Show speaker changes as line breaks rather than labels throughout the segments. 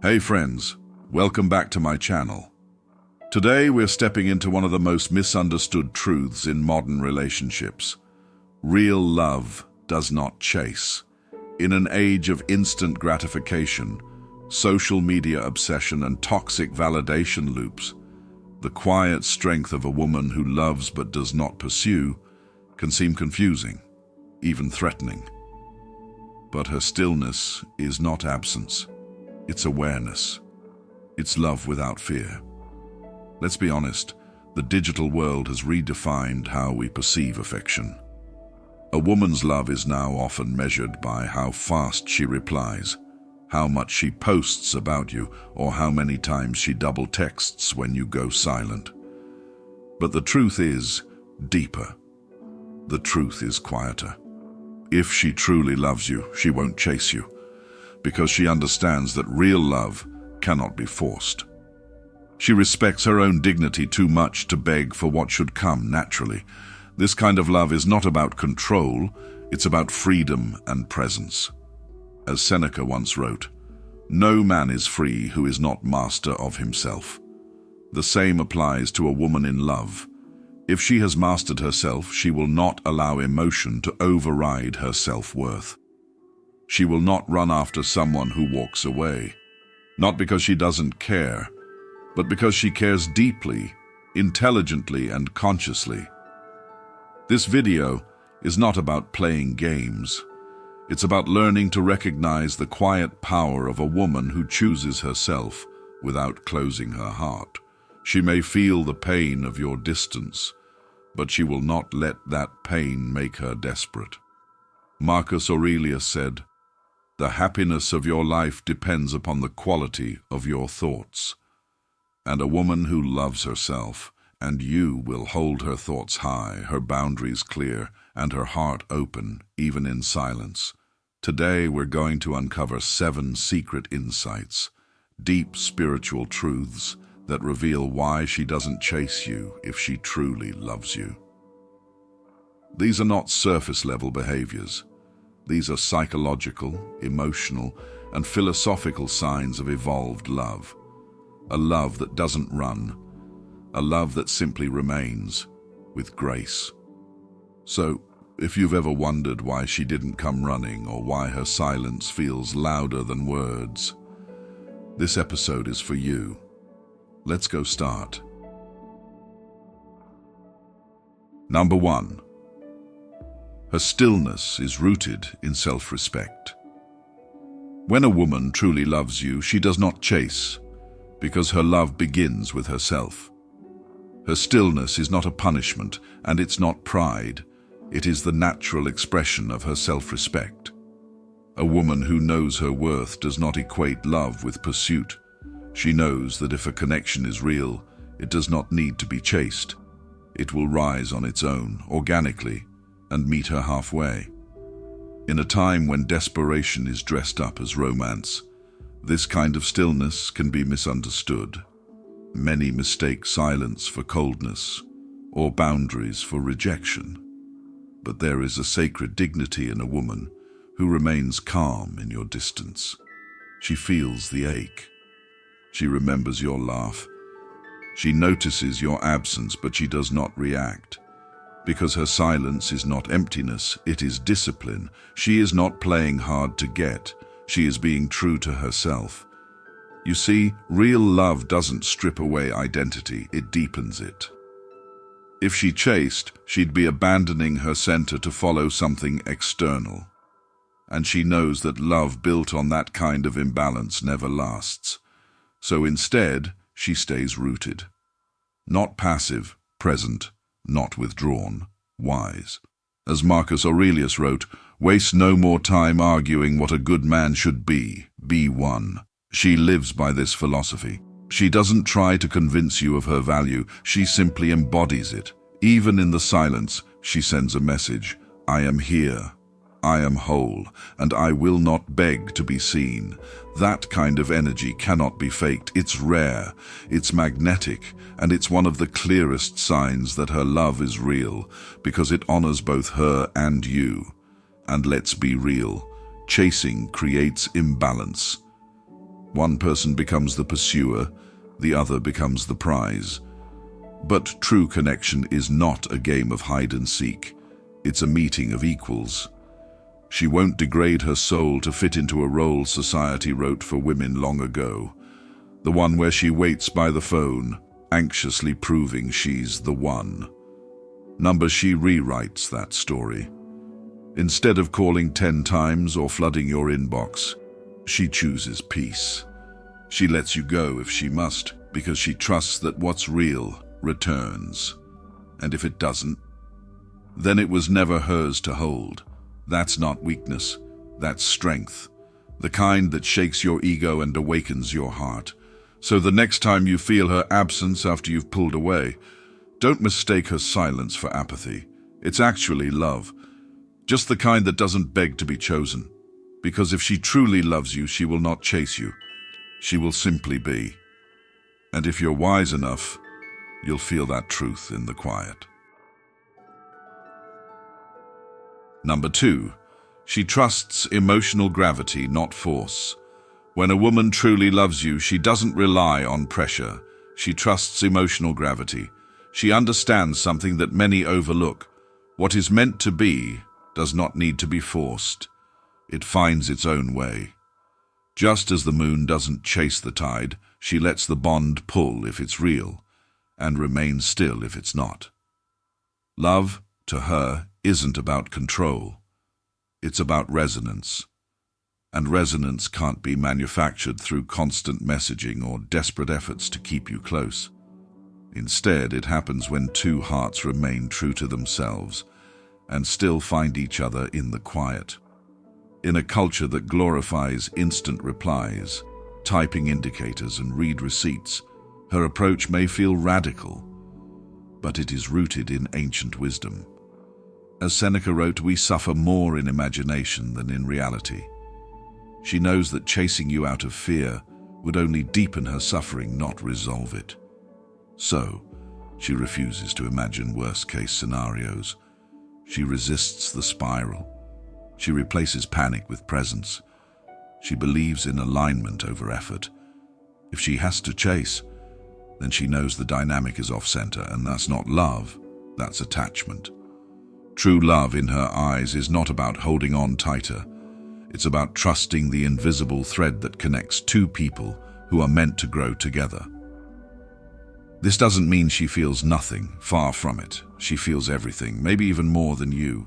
Hey friends, welcome back to my channel. Today we're stepping into one of the most misunderstood truths in modern relationships. Real love does not chase. In an age of instant gratification, social media obsession and toxic validation loops, the quiet strength of a woman who loves but does not pursue can seem confusing, even threatening. But her stillness is not absence. It's awareness. It's love without fear. Let's be honest, the digital world has redefined how we perceive affection. A woman's love is now often measured by how fast she replies, how much she posts about you, or how many times she double texts when you go silent. But the truth is deeper. The truth is quieter. If she truly loves you, she won't chase you, because she understands that real love cannot be forced. She respects her own dignity too much to beg for what should come naturally. This kind of love is not about control, it's about freedom and presence. As Seneca once wrote, "No man is free who is not master of himself." The same applies to a woman in love. If she has mastered herself, she will not allow emotion to override her self-worth. She will not run after someone who walks away, not because she doesn't care, but because she cares deeply, intelligently, and consciously. This video is not about playing games. It's about learning to recognize the quiet power of a woman who chooses herself without closing her heart. She may feel the pain of your distance, but she will not let that pain make her desperate. Marcus Aurelius said, "The happiness of your life depends upon the quality of your thoughts." And a woman who loves herself, and you will hold her thoughts high, her boundaries clear, and her heart open, even in silence. Today we're going to uncover 7 secret insights, deep spiritual truths that reveal why she doesn't chase you if she truly loves you. These are not surface-level behaviors. These are psychological, emotional, and philosophical signs of evolved love. A love that doesn't run, a love that simply remains, with grace. So, if you've ever wondered why she didn't come running or why her silence feels louder than words, this episode is for you. Let's go start. Number 1. Her stillness is rooted in self-respect. When a woman truly loves you, she does not chase, because her love begins with herself. Her stillness is not a punishment, and it's not pride. It is the natural expression of her self-respect. A woman who knows her worth does not equate love with pursuit. She knows that if a connection is real, it does not need to be chased. It will rise on its own, organically, and meet her halfway. In a time when desperation is dressed up as romance, this kind of stillness can be misunderstood. Many mistake silence for coldness, or boundaries for rejection. But there is a sacred dignity in a woman who remains calm in your distance. She feels the ache. She remembers your laugh. She notices your absence, but she does not react. Because her silence is not emptiness, it is discipline. She is not playing hard to get. She is being true to herself. You see, real love doesn't strip away identity, it deepens it. If she chased, she'd be abandoning her center to follow something external. And she knows that love built on that kind of imbalance never lasts. So instead, she stays rooted. Not passive, present, not withdrawn, wise. As Marcus Aurelius wrote, "Waste no more time arguing what a good man should be one." She lives by this philosophy. She doesn't try to convince you of her value, she simply embodies it. Even in the silence, she sends a message: "I am here, I am whole, and I will not beg to be seen." That kind of energy cannot be faked. It's rare, it's magnetic, and it's one of the clearest signs that her love is real, because it honors both her and you. And let's be real, chasing creates imbalance. One person becomes the pursuer, the other becomes the prize. But true connection is not a game of hide and seek. It's a meeting of equals. She won't degrade her soul to fit into a role society wrote for women long ago. The one where she waits by the phone, anxiously proving she's the one. She rewrites that story. Instead of calling 10 times or flooding your inbox, she chooses peace. She lets you go if she must, because she trusts that what's real returns. And if it doesn't, then it was never hers to hold. That's not weakness, that's strength. The kind that shakes your ego and awakens your heart. So the next time you feel her absence after you've pulled away, don't mistake her silence for apathy. It's actually love. Just the kind that doesn't beg to be chosen. Because if she truly loves you, she will not chase you. She will simply be. And if you're wise enough, you'll feel that truth in the quiet. 2, she trusts emotional gravity, not force. When a woman truly loves you, she doesn't rely on pressure. She trusts emotional gravity. She understands something that many overlook. What is meant to be does not need to be forced. It finds its own way. Just as the moon doesn't chase the tide, she lets the bond pull if it's real, and remains still if it's not. Love, to her, isn't about control. It's about resonance. And resonance can't be manufactured through constant messaging or desperate efforts to keep you close. Instead, it happens when two hearts remain true to themselves and still find each other in the quiet. In a culture that glorifies instant replies, typing indicators and read receipts, her approach may feel radical, but it is rooted in ancient wisdom. As Seneca wrote, we suffer more in imagination than in reality. She knows that chasing you out of fear would only deepen her suffering, not resolve it. So, she refuses to imagine worst-case scenarios. She resists the spiral. She replaces panic with presence. She believes in alignment over effort. If she has to chase, then she knows the dynamic is off-center, and that's not love, that's attachment. True love in her eyes is not about holding on tighter. It's about trusting the invisible thread that connects two people who are meant to grow together. This doesn't mean she feels nothing, far from it. She feels everything, maybe even more than you.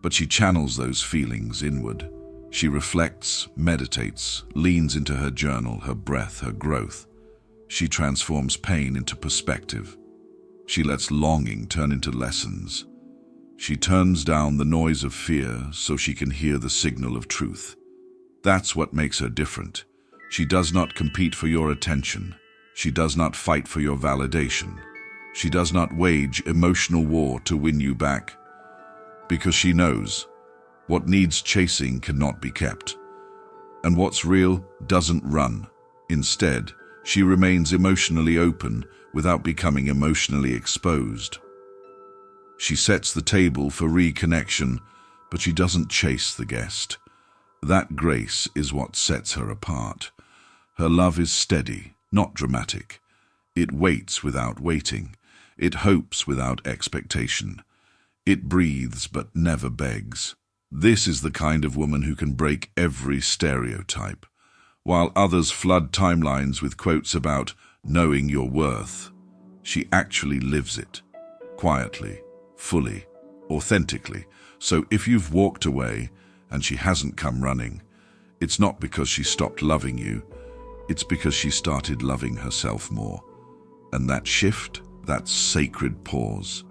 But she channels those feelings inward. She reflects, meditates, leans into her journal, her breath, her growth. She transforms pain into perspective. She lets longing turn into lessons. She turns down the noise of fear so she can hear the signal of truth. That's what makes her different. She does not compete for your attention. She does not fight for your validation. She does not wage emotional war to win you back. Because she knows what needs chasing cannot be kept. And what's real doesn't run. Instead, she remains emotionally open without becoming emotionally exposed. She sets the table for reconnection, but she doesn't chase the guest. That grace is what sets her apart. Her love is steady, not dramatic. It waits without waiting. It hopes without expectation. It breathes but never begs. This is the kind of woman who can break every stereotype. While others flood timelines with quotes about knowing your worth, she actually lives it, quietly, fully, authentically. So if you've walked away and she hasn't come running, it's not because she stopped loving you, it's because she started loving herself more. And that shift, that sacred pause,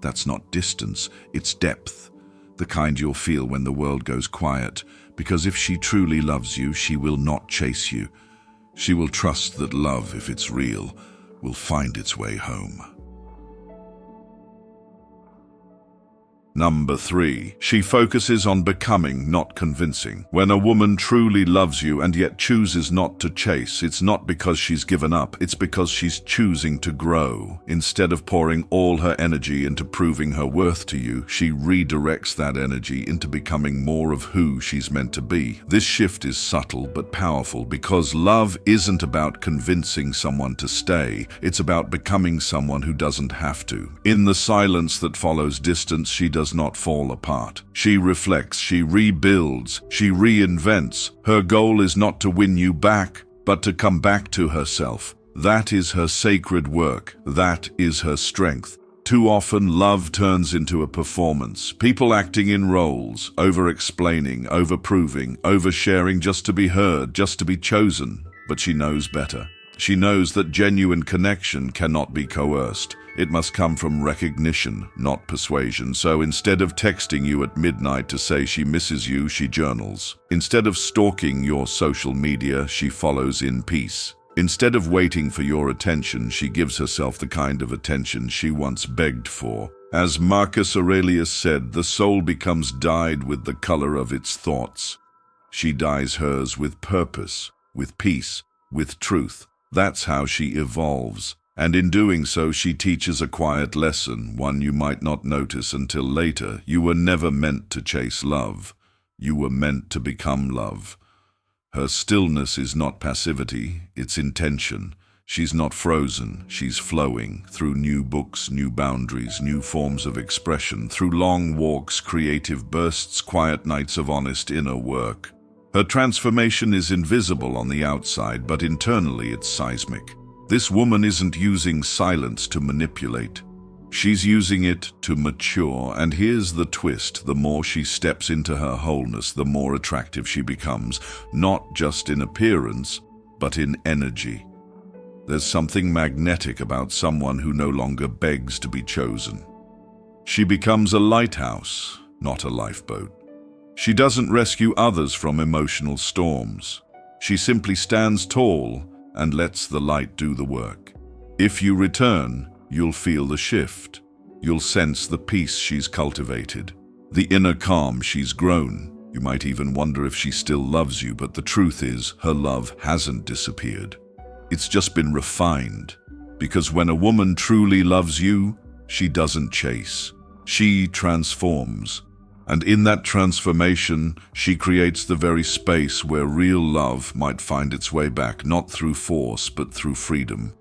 that's not distance, it's depth, the kind you'll feel when the world goes quiet, because if she truly loves you, she will not chase you. She will trust that love, if it's real, will find its way home. Number 3. She focuses on becoming, not convincing. When a woman truly loves you and yet chooses not to chase, it's not because she's given up, it's because she's choosing to grow. Instead of pouring all her energy into proving her worth to you, she redirects that energy into becoming more of who she's meant to be. This shift is subtle but powerful because love isn't about convincing someone to stay, it's about becoming someone who doesn't have to. In the silence that follows distance, she does not fall apart. She reflects, she rebuilds, she reinvents. Her goal is not to win you back, but to come back to herself. That is her sacred work. That is her strength. Too often, love turns into a performance. People acting in roles, over-explaining, over-proving, oversharing just to be heard, just to be chosen. But she knows better. She knows that genuine connection cannot be coerced. It must come from recognition, not persuasion. So instead of texting you at midnight to say she misses you, she journals. Instead of stalking your social media, she follows in peace. Instead of waiting for your attention, she gives herself the kind of attention she once begged for. As Marcus Aurelius said, the soul becomes dyed with the color of its thoughts. She dyes hers with purpose, with peace, with truth. That's how she evolves. And in doing so, she teaches a quiet lesson, one you might not notice until later. You were never meant to chase love. You were meant to become love. Her stillness is not passivity, it's intention. She's not frozen, she's flowing through new books, new boundaries, new forms of expression, through long walks, creative bursts, quiet nights of honest inner work. Her transformation is invisible on the outside, but internally it's seismic. This woman isn't using silence to manipulate. She's using it to mature, and here's the twist. The more she steps into her wholeness, the more attractive she becomes, not just in appearance, but in energy. There's something magnetic about someone who no longer begs to be chosen. She becomes a lighthouse, not a lifeboat. She doesn't rescue others from emotional storms. She simply stands tall and lets the light do the work. If you return, you'll feel the shift. You'll sense the peace she's cultivated, the inner calm she's grown. You might even wonder if she still loves you, but the truth is, her love hasn't disappeared. It's just been refined. Because when a woman truly loves you, she doesn't chase. She transforms. And in that transformation, she creates the very space where real love might find its way back, not through force, but through freedom.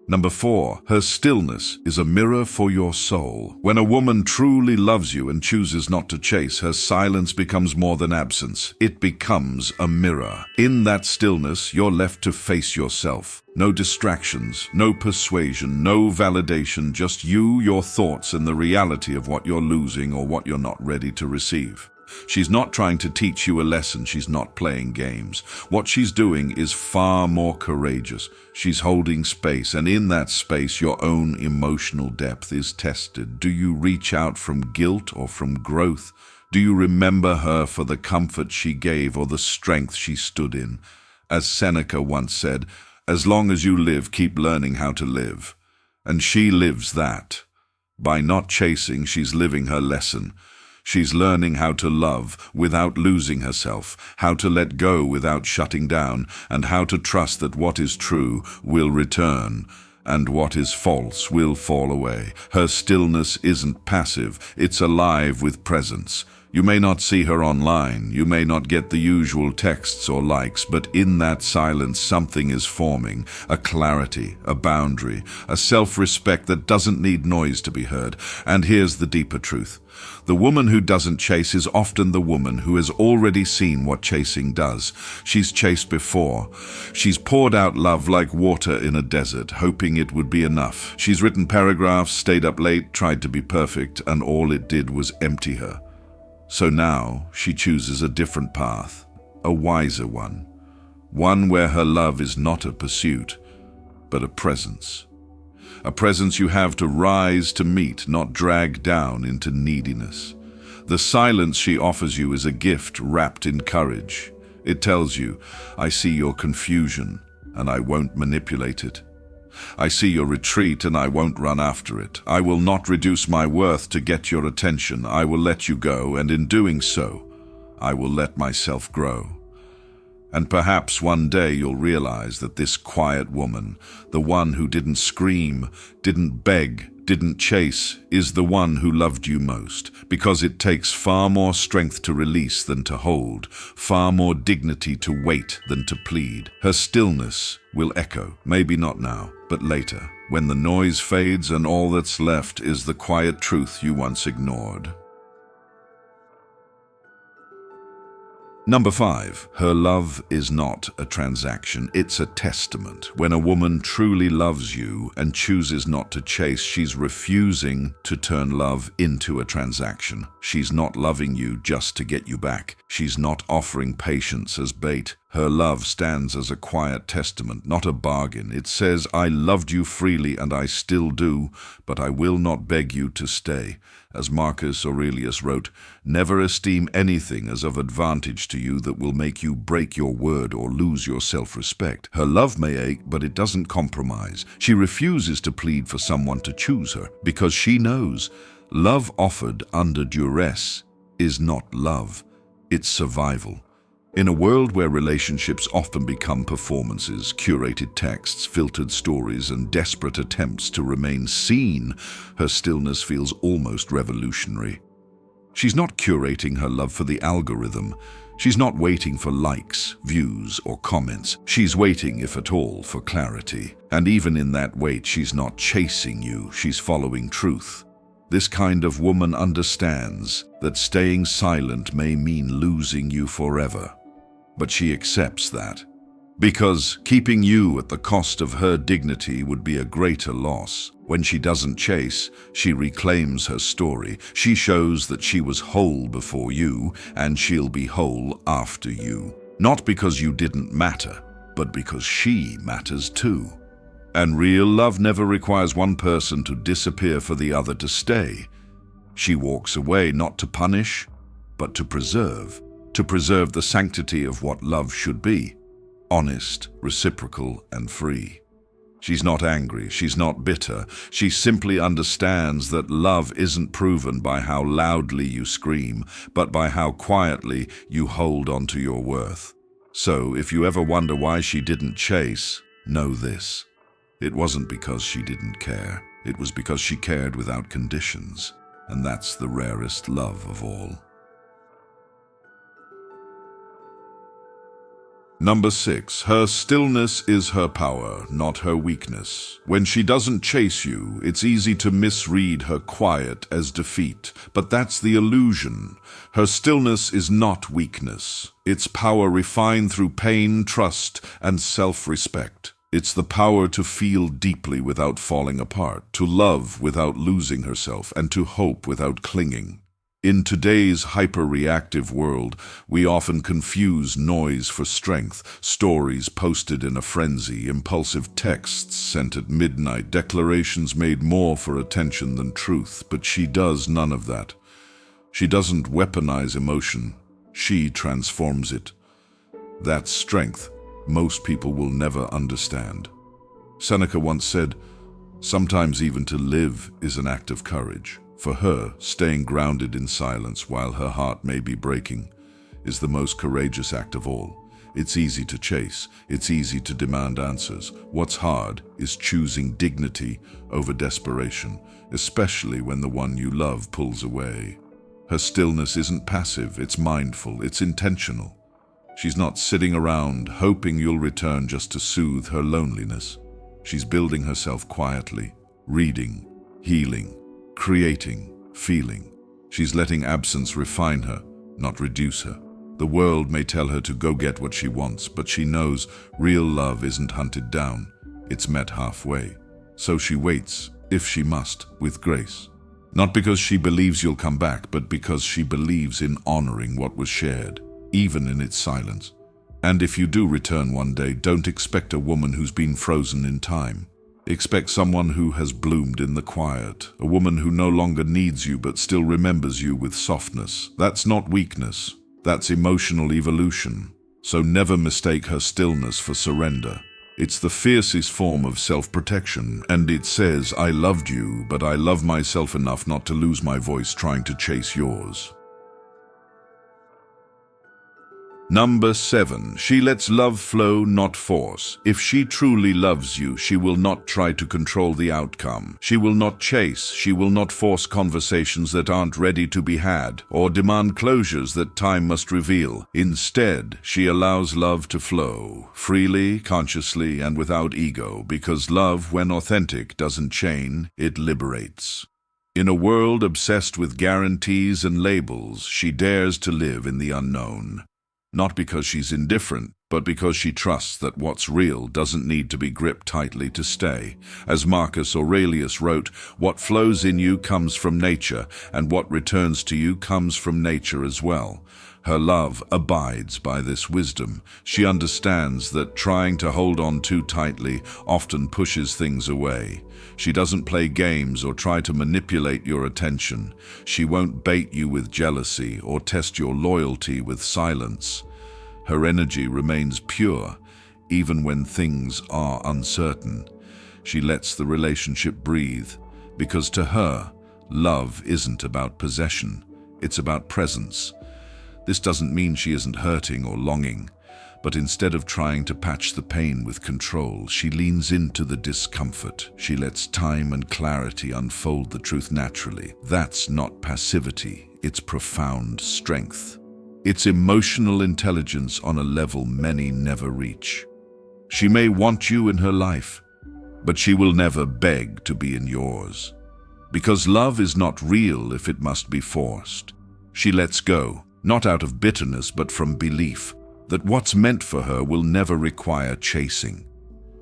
Number 4, her stillness is a mirror for your soul. When a woman truly loves you and chooses not to chase, her silence becomes more than absence. It becomes a mirror. In that stillness, you're left to face yourself. No distractions, no persuasion, no validation, just you, your thoughts, and the reality of what you're losing or what you're not ready to receive. She's not trying to teach you a lesson, she's not playing games. What she's doing is far more courageous. She's holding space, and in that space your own emotional depth is tested. Do you reach out from guilt or from growth? Do you remember her for the comfort she gave or the strength she stood in? As Seneca once said, as long as you live, keep learning how to live. And she lives that. By not chasing, she's living her lesson. She's learning how to love without losing herself, how to let go without shutting down, and how to trust that what is true will return, and what is false will fall away. Her stillness isn't passive, it's alive with presence. You may not see her online, you may not get the usual texts or likes, but in that silence something is forming, a clarity, a boundary, a self-respect that doesn't need noise to be heard. And here's the deeper truth. The woman who doesn't chase is often the woman who has already seen what chasing does. She's chased before. She's poured out love like water in a desert, hoping it would be enough. She's written paragraphs, stayed up late, tried to be perfect, and all it did was empty her. So now she chooses a different path, a wiser one. One where her love is not a pursuit, but a presence. A presence you have to rise to meet, not drag down into neediness. The silence she offers you is a gift wrapped in courage. It tells you, I see your confusion, and I won't manipulate it. I see your retreat and I won't run after it. I will not reduce my worth to get your attention. I will let you go, and in doing so, I will let myself grow. And perhaps one day you'll realize that this quiet woman, the one who didn't scream, didn't beg, didn't chase, is the one who loved you most, because it takes far more strength to release than to hold, far more dignity to wait than to plead. Her stillness will echo, maybe not now, but later, when the noise fades and all that's left is the quiet truth you once ignored. Number 5, her love is not a transaction, it's a testament. When a woman truly loves you and chooses not to chase, she's refusing to turn love into a transaction. She's not loving you just to get you back. She's not offering patience as bait. Her love stands as a quiet testament, not a bargain. It says, I loved you freely and I still do, but I will not beg you to stay. As Marcus Aurelius wrote, never esteem anything as of advantage to you that will make you break your word or lose your self-respect. Her love may ache, but it doesn't compromise. She refuses to plead for someone to choose her, because she knows love offered under duress is not love, it's survival. In a world where relationships often become performances, curated texts, filtered stories, and desperate attempts to remain seen, her stillness feels almost revolutionary. She's not curating her love for the algorithm. She's not waiting for likes, views, or comments. She's waiting, if at all, for clarity. And even in that wait, she's not chasing you, she's following truth. This kind of woman understands that staying silent may mean losing you forever. But she accepts that, because keeping you at the cost of her dignity would be a greater loss. When she doesn't chase, she reclaims her story. She shows that she was whole before you, and she'll be whole after you. Not because you didn't matter, but because she matters too. And real love never requires one person to disappear for the other to stay. She walks away not to punish, but to preserve the sanctity of what love should be, honest, reciprocal, and free. She's not angry, she's not bitter, she simply understands that love isn't proven by how loudly you scream, but by how quietly you hold on to your worth. So, if you ever wonder why she didn't chase, know this. It wasn't because she didn't care, it was because she cared without conditions, and that's the rarest love of all. Number 6, her stillness is her power, not her weakness. When she doesn't chase you, it's easy to misread her quiet as defeat, but that's the illusion. Her stillness is not weakness. It's power refined through pain, trust, and self-respect. It's the power to feel deeply without falling apart, to love without losing herself, and to hope without clinging. In today's hyper-reactive world, we often confuse noise for strength, stories posted in a frenzy, impulsive texts sent at midnight, declarations made more for attention than truth, but she does none of that. She doesn't weaponize emotion, she transforms it. That's strength most people will never understand. Seneca once said, "Sometimes even to live is an act of courage." For her, staying grounded in silence while her heart may be breaking is the most courageous act of all. It's easy to chase, it's easy to demand answers. What's hard is choosing dignity over desperation, especially when the one you love pulls away. Her stillness isn't passive, it's mindful, it's intentional. She's not sitting around hoping you'll return just to soothe her loneliness. She's building herself quietly, reading, healing, creating, feeling. She's letting absence refine her, not reduce her. The world may tell her to go get what she wants, but she knows real love isn't hunted down, it's met halfway. So she waits, if she must, with grace. Not because she believes you'll come back, but because she believes in honoring what was shared, even in its silence. And if you do return one day, don't expect a woman who's been frozen in time. Expect someone who has bloomed in the quiet, a woman who no longer needs you but still remembers you with softness. That's not weakness, that's emotional evolution. So never mistake her stillness for surrender. It's the fiercest form of self-protection, and it says, I loved you, but I love myself enough not to lose my voice trying to chase yours. Number 7. She lets love flow, not force. If she truly loves you, she will not try to control the outcome. She will not chase. She will not force conversations that aren't ready to be had, or demand closures that time must reveal. Instead, she allows love to flow, freely, consciously, and without ego, because love, when authentic, doesn't chain, it liberates. In a world obsessed with guarantees and labels, she dares to live in the unknown. Not because she's indifferent, but because she trusts that what's real doesn't need to be gripped tightly to stay. As Marcus Aurelius wrote, what flows in you comes from nature, and what returns to you comes from nature as well. Her love abides by this wisdom. She understands that trying to hold on too tightly often pushes things away. She doesn't play games or try to manipulate your attention. She won't bait you with jealousy or test your loyalty with silence. Her energy remains pure, even when things are uncertain. She lets the relationship breathe, because to her, love isn't about possession, it's about presence. This doesn't mean she isn't hurting or longing, but instead of trying to patch the pain with control, she leans into the discomfort. She lets time and clarity unfold the truth naturally. That's not passivity, it's profound strength. It's emotional intelligence on a level many never reach. She may want you in her life, but she will never beg to be in yours. Because love is not real if it must be forced. She lets go, not out of bitterness but from belief that what's meant for her will never require chasing.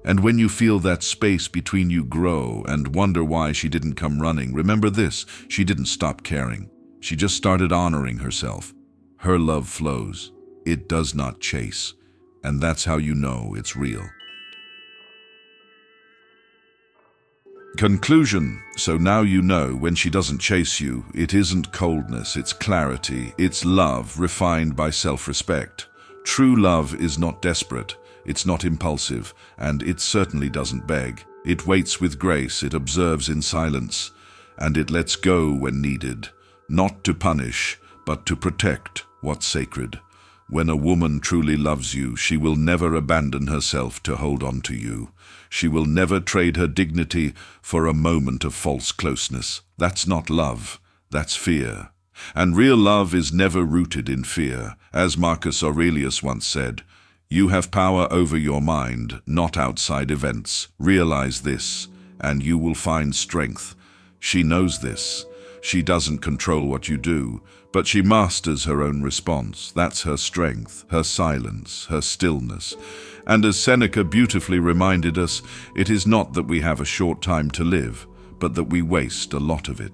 And when you feel that space between you grow and wonder why she didn't come running, remember this: she didn't stop caring. She just started honoring herself. Her love flows. It does not chase. And that's how you know it's real. Conclusion. So now you know when she doesn't chase you, it isn't coldness, it's clarity, it's love refined by self-respect. True love is not desperate, it's not impulsive, and it certainly doesn't beg. It waits with grace, it observes in silence, and it lets go when needed, not to punish, but to protect what's sacred. When a woman truly loves you, she will never abandon herself to hold on to you. She will never trade her dignity for a moment of false closeness. That's not love, that's fear. And real love is never rooted in fear. As Marcus Aurelius once said, you have power over your mind, not outside events. Realize this, and you will find strength. She knows this. She doesn't control what you do, but she masters her own response. That's her strength, her silence, her stillness. And as Seneca beautifully reminded us, it is not that we have a short time to live, but that we waste a lot of it.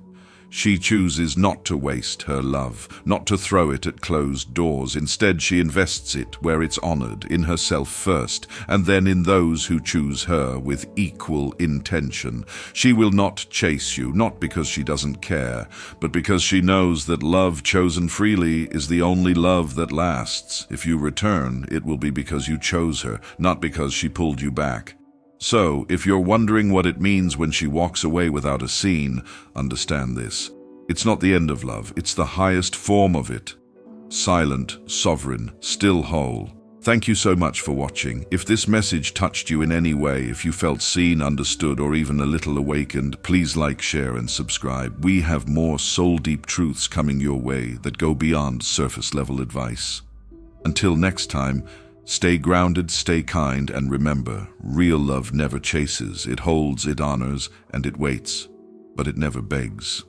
She chooses not to waste her love, not to throw it at closed doors. Instead, she invests it where it's honored, in herself first, and then in those who choose her with equal intention. She will not chase you, not because she doesn't care, but because she knows that love chosen freely is the only love that lasts. If you return, it will be because you chose her, not because she pulled you back. So, if you're wondering what it means when she walks away without a scene, understand this. It's not the end of love, it's the highest form of it. Silent, sovereign, still whole. Thank you so much for watching. If this message touched you in any way, if you felt seen, understood, or even a little awakened, please like, share, and subscribe. We have more soul-deep truths coming your way that go beyond surface-level advice. Until next time, stay grounded, stay kind, and remember, real love never chases. It holds, it honors, and it waits, but it never begs.